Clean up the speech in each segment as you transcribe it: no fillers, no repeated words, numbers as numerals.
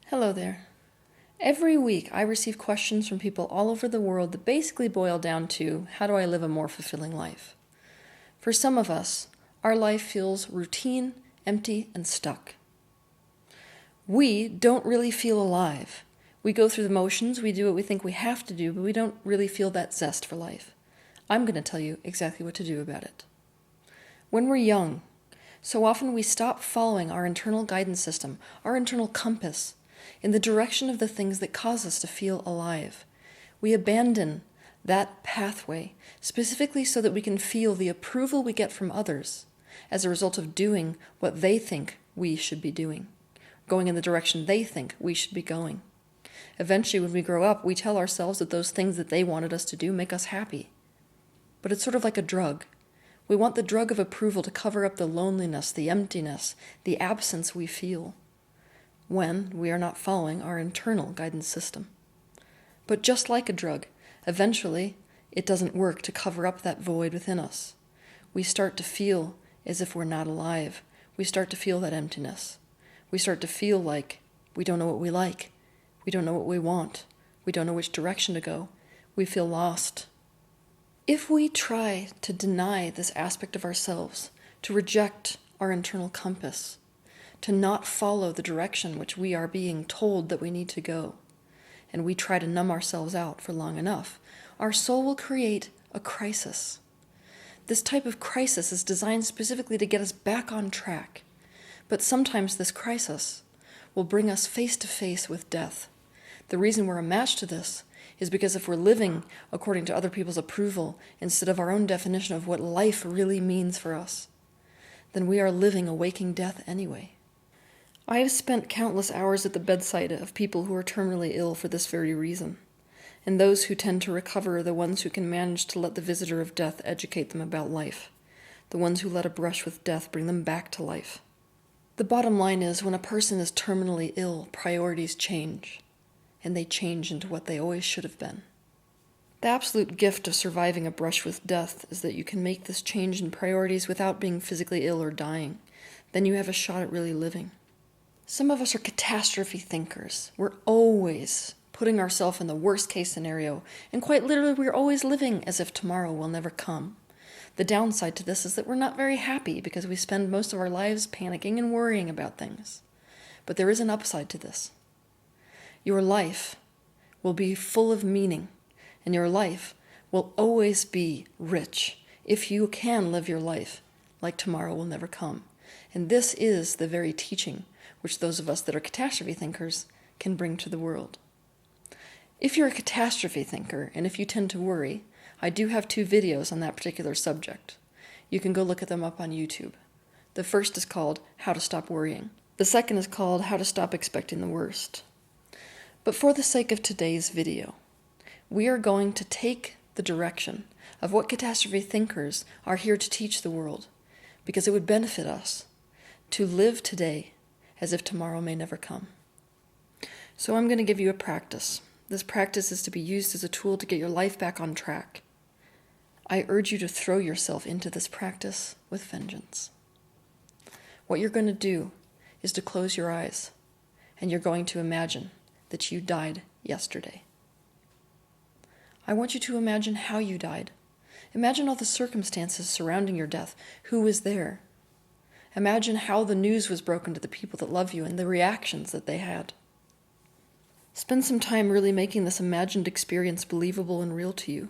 Hello there. Every week I receive questions from people all over the world that basically boil down to, how do I live a more fulfilling life? For some of us, our life feels routine, empty, and stuck. We don't really feel alive. We go through the motions, we do what we think we have to do, but we don't really feel that zest for life. I'm going to tell you exactly what to do about it. When we're young, so often we stop following our internal guidance system, our internal compass, in the direction of the things that cause us to feel alive. We abandon that pathway specifically so that we can feel the approval we get from others as a result of doing what they think we should be doing, going in the direction they think we should be going. Eventually, when we grow up, we tell ourselves that those things that they wanted us to do make us happy. But it's sort of like a drug. We want the drug of approval to cover up the loneliness, the emptiness, the absence we feel when we are not following our internal guidance system. But just like a drug, eventually it doesn't work to cover up that void within us. We start to feel as if we're not alive. We start to feel that emptiness. We start to feel like we don't know what we like. We don't know what we want. We don't know which direction to go. We feel lost. If we try to deny this aspect of ourselves, to reject our internal compass, to not follow the direction which we are being told that we need to go, and we try to numb ourselves out for long enough, our soul will create a crisis. This type of crisis is designed specifically to get us back on track, but sometimes this crisis will bring us face to face with death. The reason we're a match to this is because if we're living according to other people's approval instead of our own definition of what life really means for us, then we are living a waking death anyway. I have spent countless hours at the bedside of people who are terminally ill for this very reason, and those who tend to recover are the ones who can manage to let the visitor of death educate them about life, the ones who let a brush with death bring them back to life. The bottom line is, when a person is terminally ill, priorities change, and they change into what they always should have been. The absolute gift of surviving a brush with death is that you can make this change in priorities without being physically ill or dying. Then you have a shot at really living. Some of us are catastrophe thinkers. We're always putting ourselves in the worst case scenario, and quite literally we're always living as if tomorrow will never come. The downside to this is that we're not very happy because we spend most of our lives panicking and worrying about things. But there is an upside to this. Your life will be full of meaning, and your life will always be rich if you can live your life like tomorrow will never come. And this is the very teaching which those of us that are catastrophe thinkers can bring to the world. If you're a catastrophe thinker, and if you tend to worry, I do have 2 videos on that particular subject. You can go look at them up on YouTube. The first is called How to Stop Worrying. The second is called How to Stop Expecting the Worst. But for the sake of today's video, we are going to take the direction of what catastrophe thinkers are here to teach the world, because it would benefit us to live today as if tomorrow may never come. So I'm going to give you a practice. This practice is to be used as a tool to get your life back on track. I urge you to throw yourself into this practice with vengeance. What you're going to do is to close your eyes, and you're going to imagine that you died yesterday. I want you to imagine how you died. Imagine all the circumstances surrounding your death. Who was there? Imagine how the news was broken to the people that love you and the reactions that they had. Spend some time really making this imagined experience believable and real to you.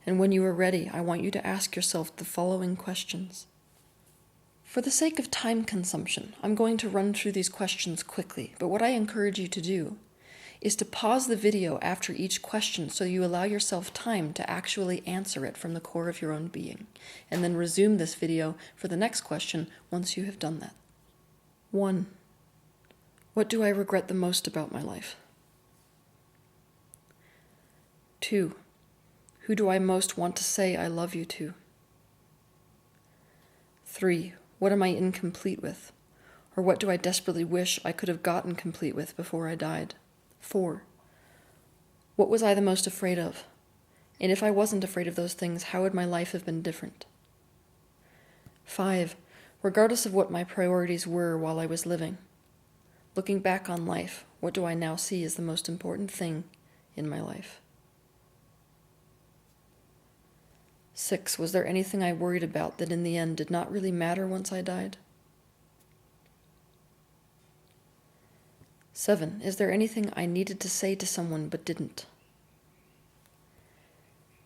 And when you are ready, I want you to ask yourself the following questions. For the sake of time consumption, I'm going to run through these questions quickly, but what I encourage you to do is to pause the video after each question so you allow yourself time to actually answer it from the core of your own being, and then resume this video for the next question once you have done that. 1. What do I regret the most about my life? 2. Who do I most want to say I love you to? 3. What am I incomplete with? Or what do I desperately wish I could have gotten complete with before I died? 4. What was I the most afraid of? And if I wasn't afraid of those things, how would my life have been different? 5. Regardless of what my priorities were while I was living, Looking back on life, what do I now see as the most important thing in my life? 6. Was there anything I worried about that in the end did not really matter once I died? 7. Is there anything I needed to say to someone but didn't?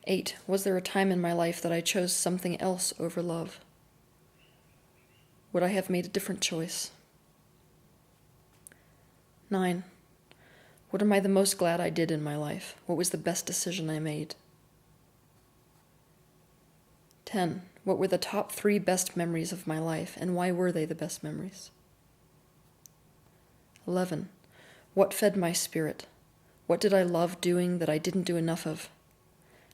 8. Was there a time in my life that I chose something else over love? Would I have made a different choice? 9. What am I the most glad I did in my life? What was the best decision I made? 10. What were the top 3 best memories of my life, and why were they the best memories? 11. What fed my spirit? What did I love doing that I didn't do enough of?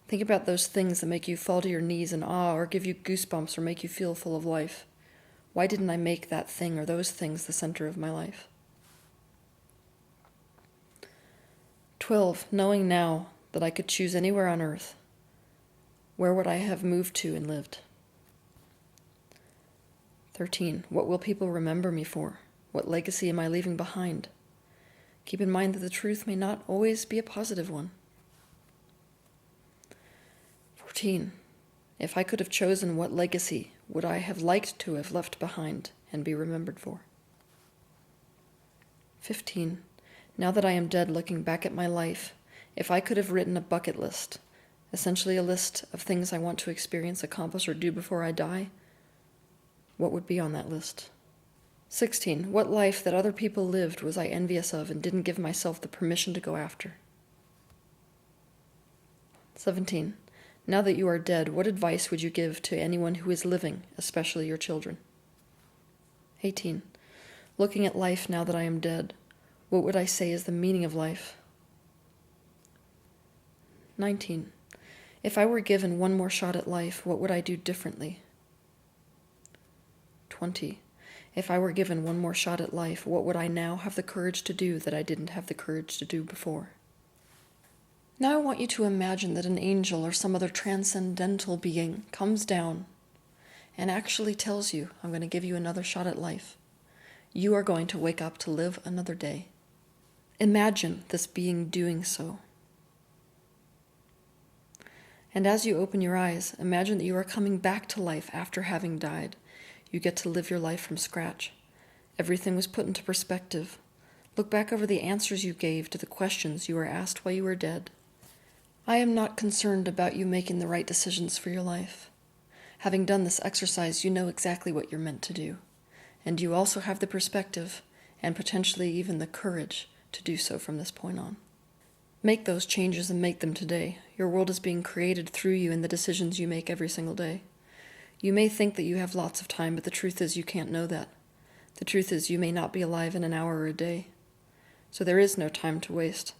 Think about those things that make you fall to your knees in awe or give you goosebumps or make you feel full of life. Why didn't I make that thing or those things the center of my life? 12. Knowing now that I could choose anywhere on earth, where would I have moved to and lived? 13. What will people remember me for? What legacy am I leaving behind? Keep in mind that the truth may not always be a positive one. 14. If I could have chosen, what legacy would I have liked to have left behind and be remembered for? 15. Now that I am dead, looking back at my life, if I could have written a bucket list, essentially a list of things I want to experience, accomplish, or do before I die, what would be on that list? 16. What life that other people lived was I envious of and didn't give myself the permission to go after? 17. Now that you are dead, what advice would you give to anyone who is living, especially your children? 18. Looking at life now that I am dead, what would I say is the meaning of life? 19. If I were given one more shot at life, what would I do differently? 20. If I were given one more shot at life, what would I now have the courage to do that I didn't have the courage to do before? Now I want you to imagine that an angel or some other transcendental being comes down and actually tells you, I'm going to give you another shot at life. You are going to wake up to live another day. Imagine this being doing so. And as you open your eyes, imagine that you are coming back to life after having died. You get to live your life from scratch. Everything was put into perspective. Look back over the answers you gave to the questions you were asked while you were dead. I am not concerned about you making the right decisions for your life. Having done this exercise, you know exactly what you're meant to do. And you also have the perspective, and potentially even the courage, to do so from this point on. Make those changes and make them today. Your world is being created through you in the decisions you make every single day. You may think that you have lots of time, but the truth is you can't know that. The truth is you may not be alive in an hour or a day. So there is no time to waste.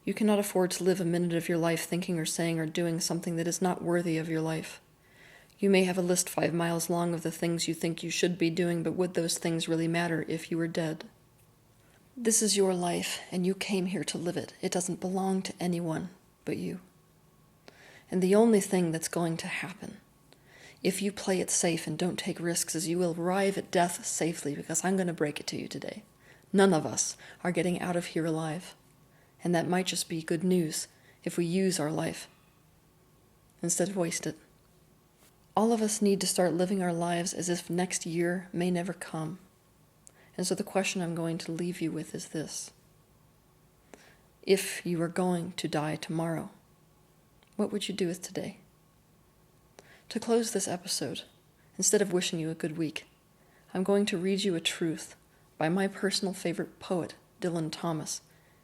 You cannot afford to live a minute of your life thinking or saying or doing something that is not worthy of your life. You may have a list 5 miles long of the things you think you should be doing, but would those things really matter if you were dead? This is your life, and you came here to live it. It doesn't belong to anyone but you. And the only thing that's going to happen, if you play it safe and don't take risks, is you will arrive at death safely, because I'm going to break it to you today. None of us are getting out of here alive. And that might just be good news if we use our life instead of waste it. All of us need to start living our lives as if next year may never come. And so the question I'm going to leave you with is this. If you were going to die tomorrow, what would you do with today? To close this episode, instead of wishing you a good week, I'm going to read you a truth by my personal favorite poet, Dylan Thomas,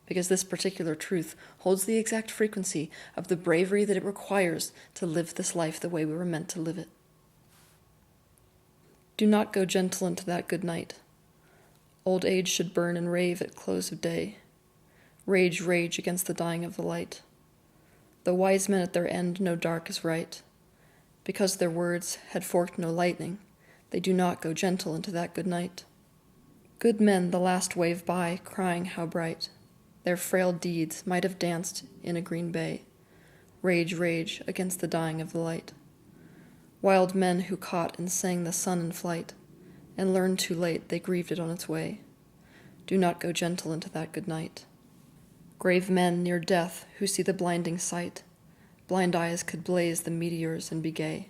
because this particular truth holds the exact frequency of the bravery that it requires to live this life the way we were meant to live it. Do not go gentle into that good night. Old age should burn and rave at close of day. Rage, rage against the dying of the light. The wise men at their end know dark is right. Because their words had forked no lightning, they do not go gentle into that good night. Good men the last wave by, crying how bright their frail deeds might have danced in a green bay. Rage, rage against the dying of the light. Wild men who caught and sang the sun in flight, and learned too late they grieved it on its way. Do not go gentle into that good night. Grave men near death who see the blinding sight, blind eyes could blaze the meteors and be gay.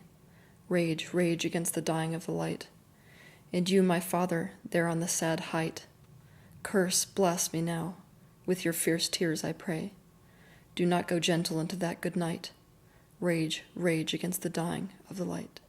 Rage, rage against the dying of the light. And you, my father, there on the sad height, curse, bless me now, with your fierce tears I pray. Do not go gentle into that good night. Rage, rage against the dying of the light.